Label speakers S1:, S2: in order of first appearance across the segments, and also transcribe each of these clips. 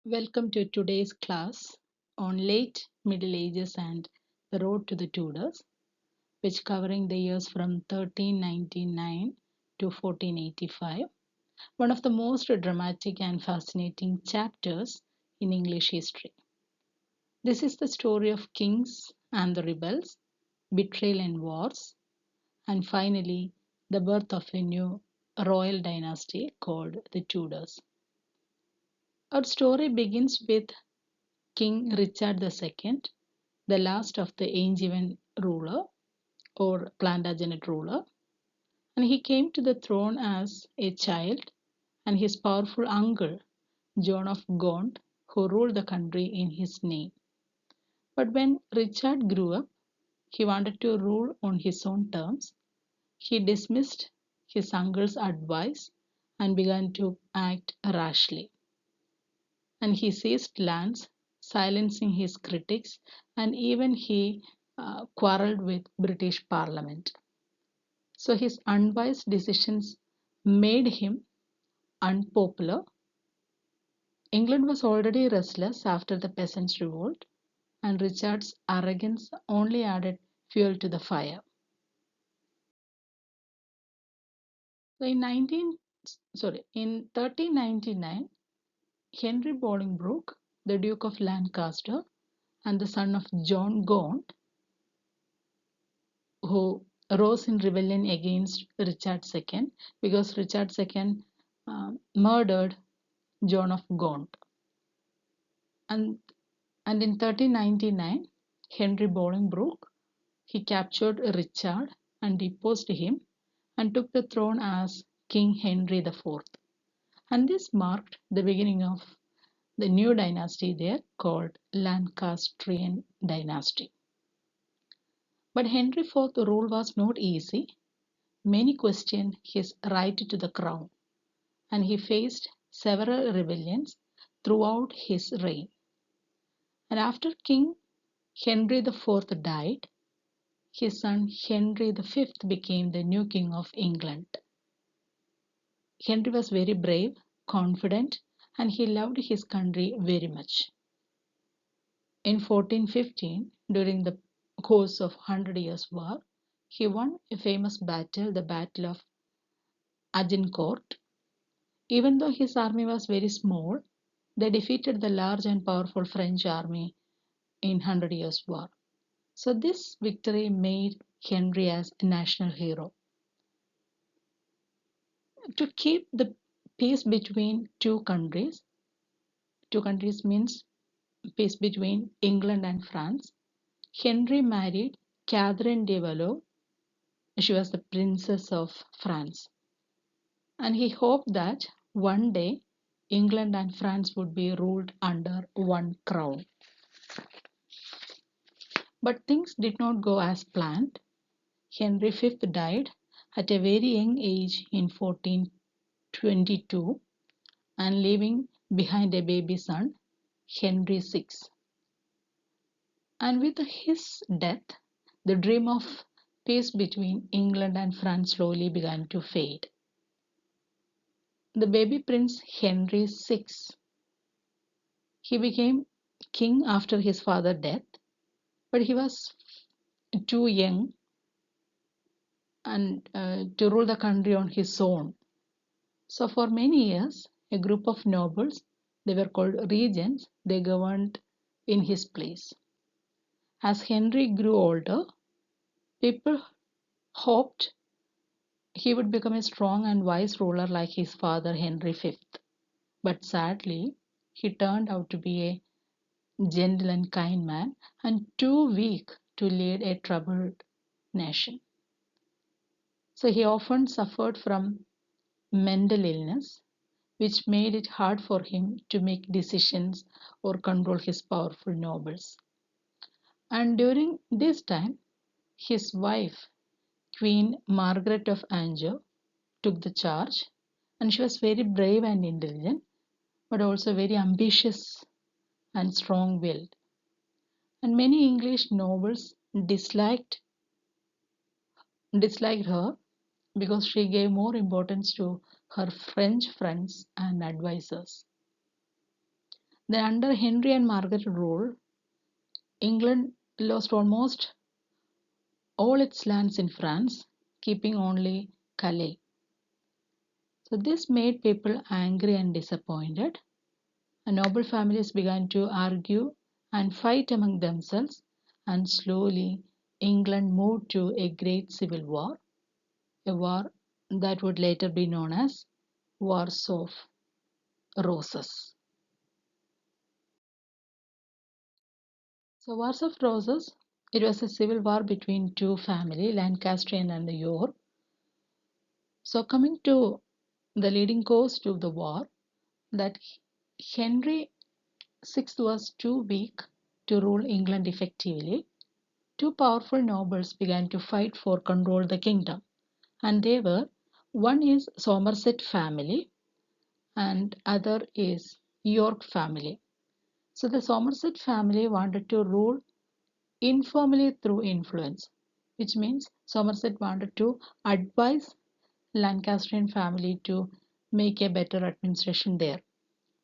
S1: Welcome to today's class on late Middle Ages and the road to the Tudors, which covering the years from 1399 to 1485, one of the most dramatic and fascinating chapters in English history. This is the story of kings and the rebels, betrayal and wars, and finally the birth of a new royal dynasty called the Tudors. Our story begins with King Richard II, the last of the Angevin ruler or Plantagenet ruler, and he came to the throne as a child, and his powerful uncle, John of Gaunt, who ruled the country in his name. But when Richard grew up, he wanted to rule on his own terms. He dismissed his uncle's advice and began to act rashly. And he seized lands, silencing his critics, and even he quarreled with British Parliament. So his unwise decisions made him unpopular. England was already restless after the Peasants' Revolt, and Richard's arrogance only added fuel to the fire. So in 1399, Henry Bolingbroke, the Duke of Lancaster and the son of John Gaunt, who rose in rebellion against Richard II because Richard II murdered John of Gaunt. And, and in 1399, Henry Bolingbroke, he captured Richard and deposed him and took the throne as King Henry IV. And this marked the beginning of the new dynasty there called Lancastrian dynasty. But Henry IV's rule was not easy. Many questioned his right to the crown, and he faced several rebellions throughout his reign. And after King Henry IV died, his son Henry V became the new king of England. Henry was very brave, confident, and he loved his country very much. In 1415, during the course of Hundred Years' War, he won a famous battle, the Battle of Agincourt. Even though his army was very small, they defeated the large and powerful French army in Hundred Years' War. So this victory made Henry as a national hero. To keep the peace between two countries means peace between England and France, Henry married Catherine de Valois. She was the princess of France. And he hoped that one day England and France would be ruled under one crown. But things did not go as planned. Henry V died at a very young age in 1422 and leaving behind a baby son, Henry VI. And with his death, the dream of peace between England and France slowly began to fade. The baby prince Henry VI, he became king after his father's death, but he was too young and to rule the country on his own. So for many years, a group of nobles, they were called regents, they governed in his place. As Henry grew older, people hoped he would become a strong and wise ruler like his father Henry V. But sadly, he turned out to be a gentle and kind man and too weak to lead a troubled nation. So he often suffered from mental illness, which made it hard for him to make decisions or control his powerful nobles. And during this time, his wife, Queen Margaret of Anjou, took the charge, and she was very brave and intelligent, but also very ambitious and strong willed. And many English nobles disliked her because she gave more importance to her French friends and advisors. Then under Henry and Margaret rule, England lost almost all its lands in France, keeping only Calais. So this made people angry and disappointed. And noble families began to argue and fight among themselves, and slowly England moved to a great civil war, a war that would later be known as Wars of Roses. So Wars of Roses, it was a civil war between two families, Lancastrian and the York. So coming to the leading cause to the war, that Henry VI was too weak to rule England effectively. Two powerful nobles began to fight for control of the kingdom, and they were, one is Somerset family and other is York family. So the Somerset family wanted to rule informally through influence, which means Somerset wanted to advise Lancastrian family to make a better administration there,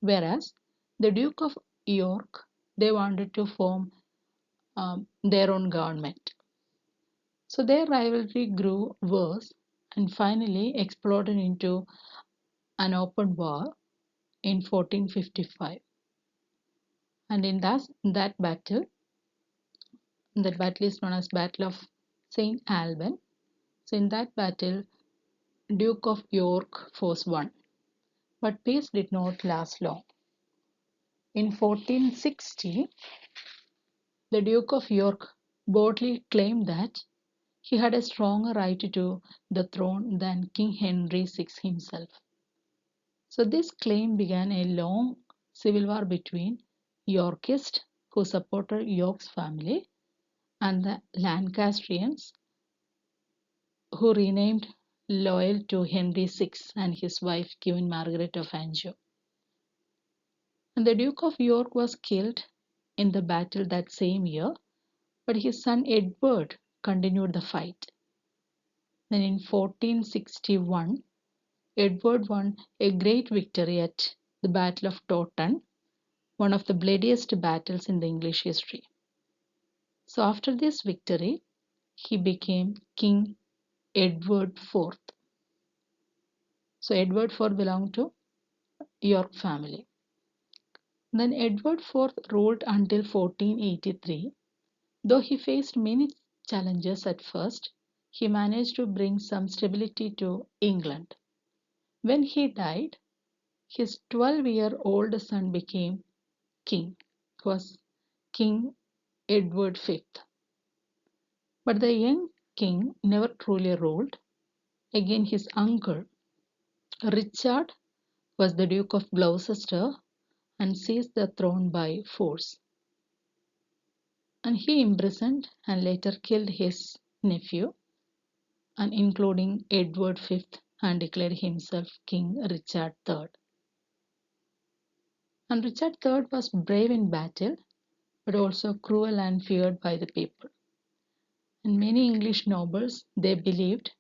S1: whereas the Duke of York, they wanted to form their own government. So their rivalry grew worse and finally exploded into an open war in 1455. And in that battle, that battle is known as Battle of St. Alban. So in that battle, Duke of York force won. But peace did not last long. In 1460, the Duke of York boldly claimed that he had a stronger right to the throne than King Henry VI himself. So this claim began a long civil war between Yorkists who supported York's family and the Lancastrians who remained loyal to Henry VI and his wife Queen Margaret of Anjou. And the Duke of York was killed in the battle that same year, but his son Edward continued the fight. Then in 1461, Edward won a great victory at the Battle of Towton, one of the bloodiest battles in the English history. So after this victory, he became King Edward IV. So Edward IV belonged to York family. Then Edward IV ruled until 1483. Though he faced many challenges at first, he managed to bring some stability to England. When he died, his 12-year-old son became king. It was King Edward V. But the young king never truly ruled. Again, his uncle Richard was the Duke of Gloucester and seized the throne by force. And he imprisoned and later killed his nephew, and including Edward V, and declared himself King Richard III. And Richard III was brave in battle, but also cruel and feared by the people. And many English nobles, they believed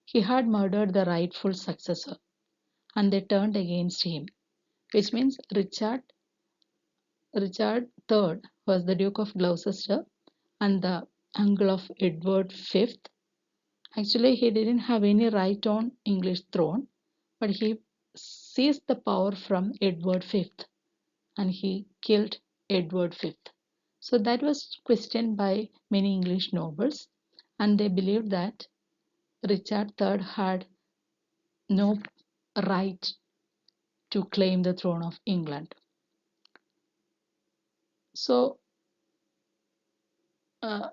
S1: he had murdered the rightful successor, and they turned against him, which means Richard III was the Duke of Gloucester and the uncle of Edward V. Actually, he didn't have any right on English throne, but he seized the power from Edward V and he killed Edward V. So that was questioned by many English nobles, and they believed that Richard III had no right to claim the throne of England. So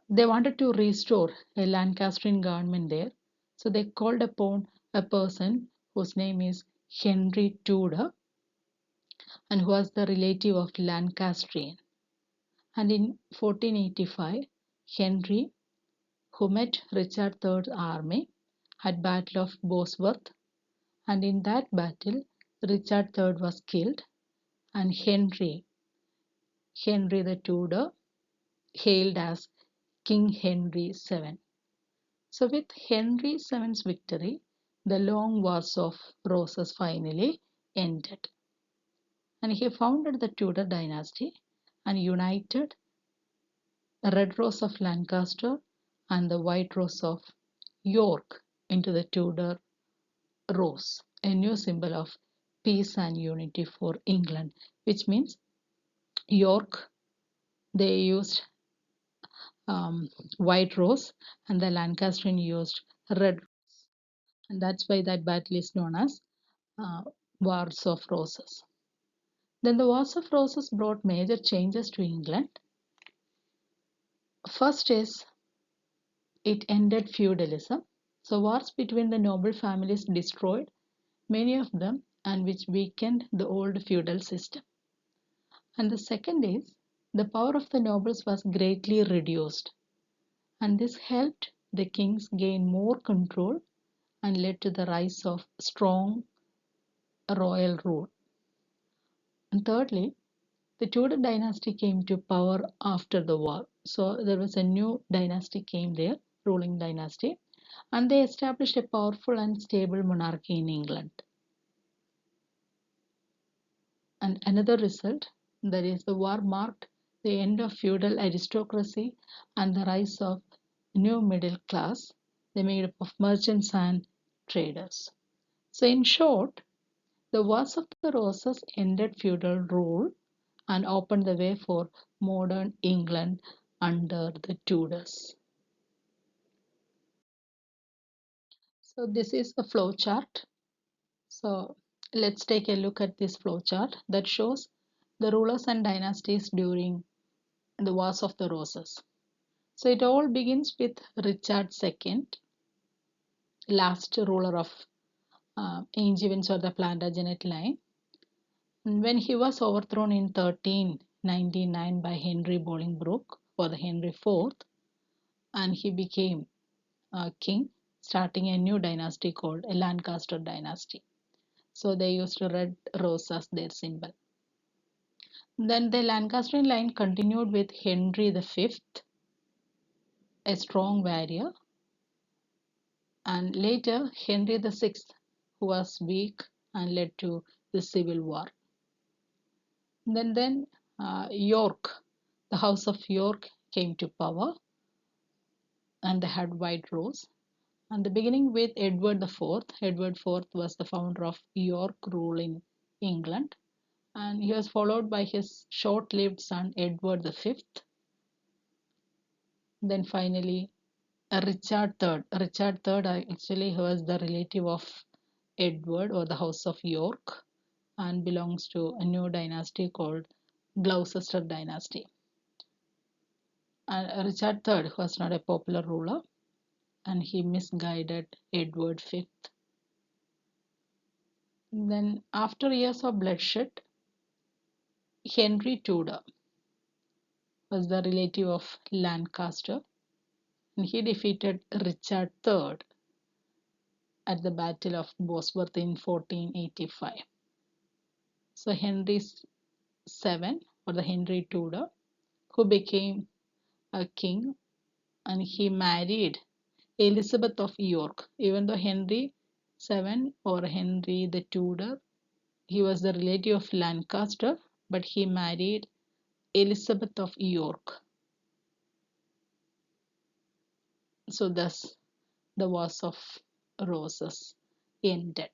S1: they wanted to restore a Lancastrian government there. So they called upon a person whose name is Henry Tudor and who was the relative of Lancastrian. And in 1485, Henry, who met Richard III's army at Battle of Bosworth, and in that battle, Richard III was killed, and Henry the Tudor, hailed as King Henry VII. So with Henry VII's victory, the long wars of roses finally ended. and he founded the Tudor dynasty and united the red rose of Lancaster and the white rose of York into the Tudor rose, a new symbol of peace and unity for England, which means York, they used white rose, and the Lancastrian used red rose, and that's why that battle is known as uh, Wars of Roses. Then the Wars of Roses brought major changes to England. First is it ended feudalism. So wars between the noble families destroyed many of them and which weakened the old feudal system. And the second is the power of the nobles was greatly reduced, and this helped the kings gain more control and led to the rise of strong royal rule. And thirdly, the Tudor dynasty came to power after the war. So there was a new dynasty came there, ruling dynasty, and they established a powerful and stable monarchy in England. And another result, that is the war marked the end of feudal aristocracy and the rise of new middle class. They made up of merchants and traders. So in short, the Wars of the Roses ended feudal rule and opened the way for modern England under the Tudors. So this is a flow chart. So let's take a look at this flow chart that shows the rulers and dynasties during the Wars of the Roses. So it all begins with Richard II, last ruler of Angevins or the Plantagenet line. And when he was overthrown in 1399 by Henry Bolingbroke or the Henry IV, and he became a king, starting a new dynasty called a Lancaster dynasty. So they used red rose as their symbol. Then the Lancastrian line continued with Henry V, a strong warrior, and later Henry VI, who was weak and led to the Civil War. Then York, the House of York came to power, and they had white rose. And the beginning with Edward IV. Edward IV was the founder of York rule in England, and he was followed by his short-lived son Edward V. Then finally Richard III. Richard III actually was the relative of Edward or the House of York and belongs to a new dynasty called Gloucester dynasty. And Richard III was not a popular ruler and he misguided Edward V. Then after years of bloodshed, Henry Tudor was the relative of Lancaster and he defeated Richard III at the Battle of Bosworth in 1485. So Henry VII or the Henry Tudor, who became a king, and he married Elizabeth of York. Even though Henry VII or Henry the Tudor, he was the relative of Lancaster, but he married Elizabeth of York. So thus the Wars of Roses ended.